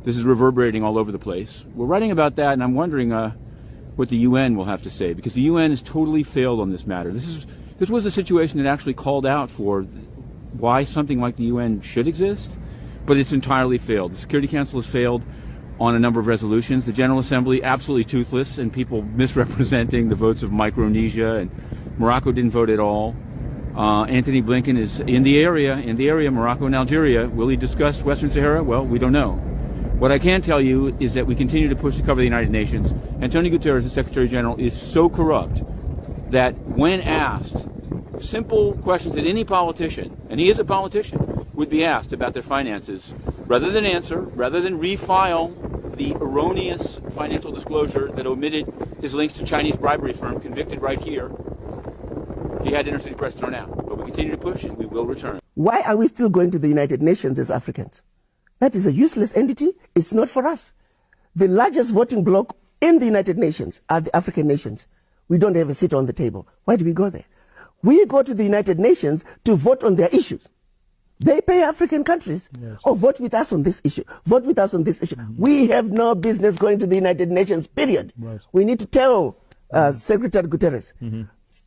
This is reverberating all over the place. We're writing about that, and I'm wondering what the UN will have to say, because the UN has totally failed on this matter. This was a situation that actually called out for why something like the UN should exist, but it's entirely failed. The Security Council has failed on a number of resolutions. The General Assembly, absolutely toothless, and people misrepresenting the votes of Micronesia, and Morocco didn't vote at all. Anthony Blinken is in the area, Morocco and Algeria. Will he discuss Western Sahara? Well, we don't know. What I can tell you is that we continue to push to cover the United Nations. Antonio Guterres, the Secretary General, is so corrupt that when asked simple questions that any politician, and he is a politician, would be asked about their finances, rather than answer, rather than refile the erroneous financial disclosure that omitted his links to Chinese bribery firm convicted right here, he had inner city press thrown out. But we continue to push, and we will return. Why are we still going to the United Nations as Africans? That is a useless entity. It's not for us. The largest voting bloc in the United Nations are the African nations. We don't have a seat on the table. Why do we go there? We go to the United Nations to vote on their issues. They pay African countries, vote with us on this issue, vote with us on this issue. We have no business going to the United Nations, period. We need to tell Secretary Guterres,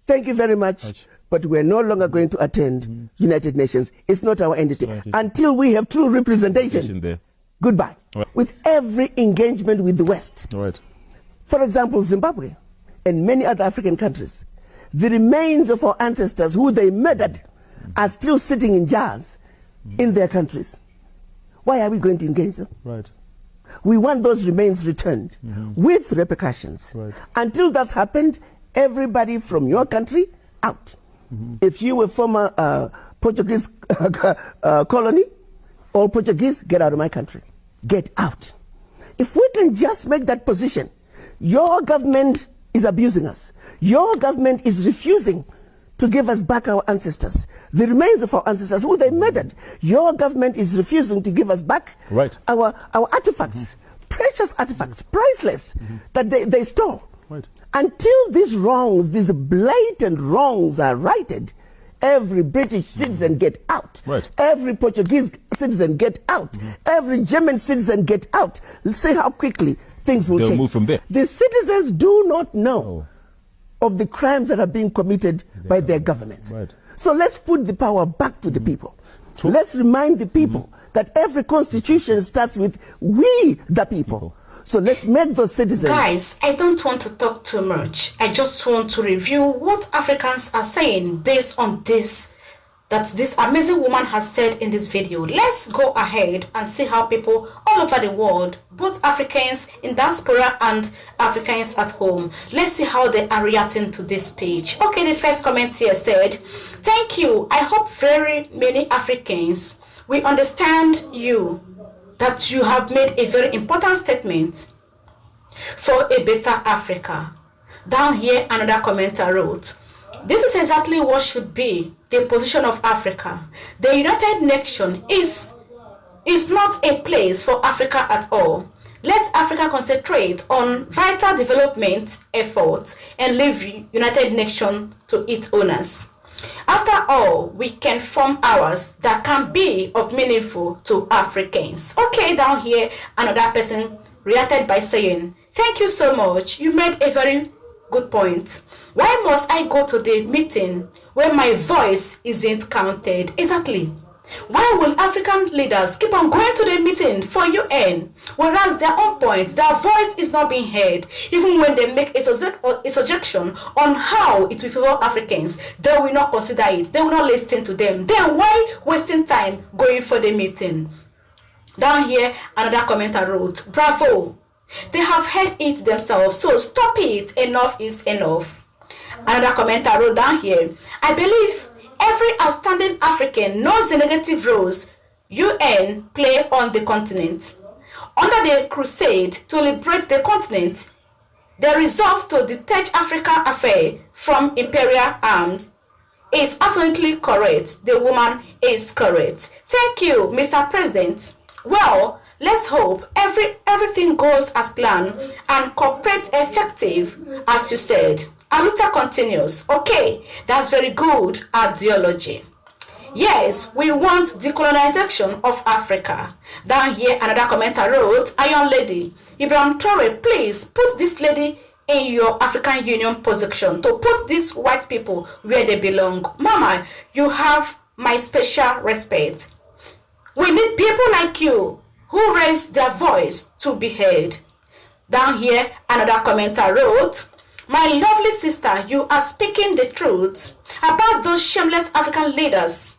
thank you very much, but we're no longer going to attend United Nations. It's not our entity. Until we have true representation there. Goodbye. With every engagement with the West. For example, Zimbabwe and many other African countries, the remains of our ancestors who they murdered are still sitting in jars in their countries. Why are we going to engage them? We want those remains returned with repercussions. Until that's happened, everybody from your country out. If you were former Portuguese colony, all Portuguese, get out of my country. Get out. If we can just make that position, your government is abusing us. Your government is refusing to give us back our ancestors, the remains of our ancestors who they murdered. Your government is refusing to give us back our artifacts, precious artifacts, priceless, that they stole. Until these wrongs, these blatant wrongs are righted, every British citizen get out. Every Portuguese citizen get out. Every German citizen get out. Let's see how quickly things will change. Move from there. The citizens do not know of the crimes that are being committed by their governments. So let's put the power back to the people. Let's remind the people that every constitution starts with we, the people. So let's make those citizens. Guys, I don't want to talk too much. I just want to review what Africans are saying based on this, that this amazing woman has said in this video. Let's go ahead and see how people all over the world, both Africans in diaspora and Africans at home, let's see how they are reacting to this page. Okay, the first comment here said, thank you. I hope very many Africans will understand you, that you have made a very important statement for a better Africa. Down here, another commenter wrote, this is exactly what should be the position of Africa. The United Nations is not a place for Africa at all. Let Africa concentrate on vital development efforts and leave United Nations to its owners. After all, we can form ours that can be of meaningful to Africans. Okay, down here, another person reacted by saying, thank you so much. You made a very good point. Why must I go to the meeting when my voice isn't counted? Exactly. Why will African leaders keep on going to the meeting for UN, whereas their own point, their voice is not being heard? Even when they make a suggestion on how it will favor Africans, they will not consider it. They will not listen to them. Then why wasting time going for the meeting? Down here, another commenter wrote, bravo. They have heard it themselves, so stop it. Enough is enough. Another commenter wrote down here, I believe every outstanding African knows the negative roles UN play on the continent. Under the crusade to liberate the continent, the resolve to detach Africa affair from imperial arms is absolutely correct. The woman is correct. Thank you, Mr. President. Well, let's hope everything goes as planned and cooperate effective, as you said. Aluta continues, okay, that's very good ideology. Yes, we want decolonization of Africa. Down here, another commenter wrote, Iron Lady, Ibrahim Traore, please put this lady in your African Union position to put these white people where they belong. Mama, you have my special respect. We need people like you who raise their voice to be heard. Down here, another commenter wrote, my lovely sister, you are speaking the truth about those shameless African leaders,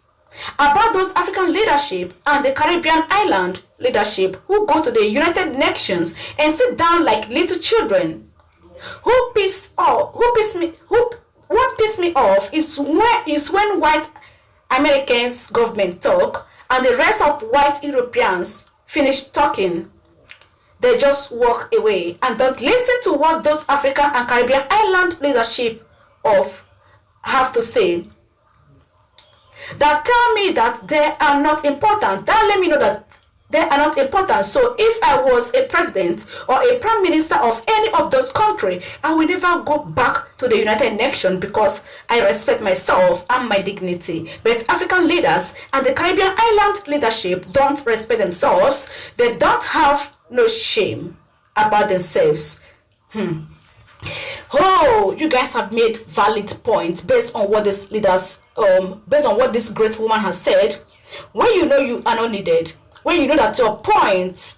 about those African leadership and the Caribbean island leadership who go to the United Nations and sit down like little children. What pissed me off is when white Americans government talk and the rest of white Europeans finish talking. They just walk away and don't listen to what those African and Caribbean island leadership have to say. That tell me that they are not important. That let me know that they are not important. So if I was a president or a prime minister of any of those countries, I will never go back to the United Nations because I respect myself and my dignity. But African leaders and the Caribbean island leadership don't respect themselves. They don't have no shame about themselves. Oh, you guys have made valid points based on what these leaders, based on what this great woman has said. When you know you are not needed, when you know that your point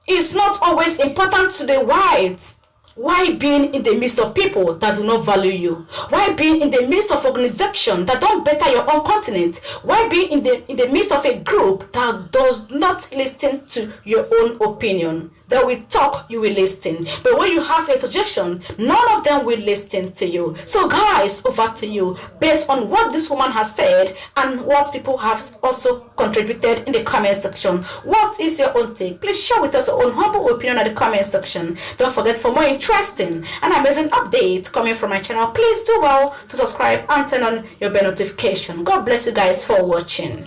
is not always important to the white, why being in the midst of people that do not value you? Why being in the midst of organizations that don't better your own continent? Why being in the midst of a group that does not listen to your own opinion? That will talk, you will listen. But when you have a suggestion, none of them will listen to you. So guys, over to you. Based on what this woman has said and what people have also contributed in the comment section, what is your own take? Please share with us your own humble opinion at the comment section. Don't forget, for more interesting and amazing updates coming from my channel, please do well to subscribe and turn on your bell notification. God bless you guys for watching.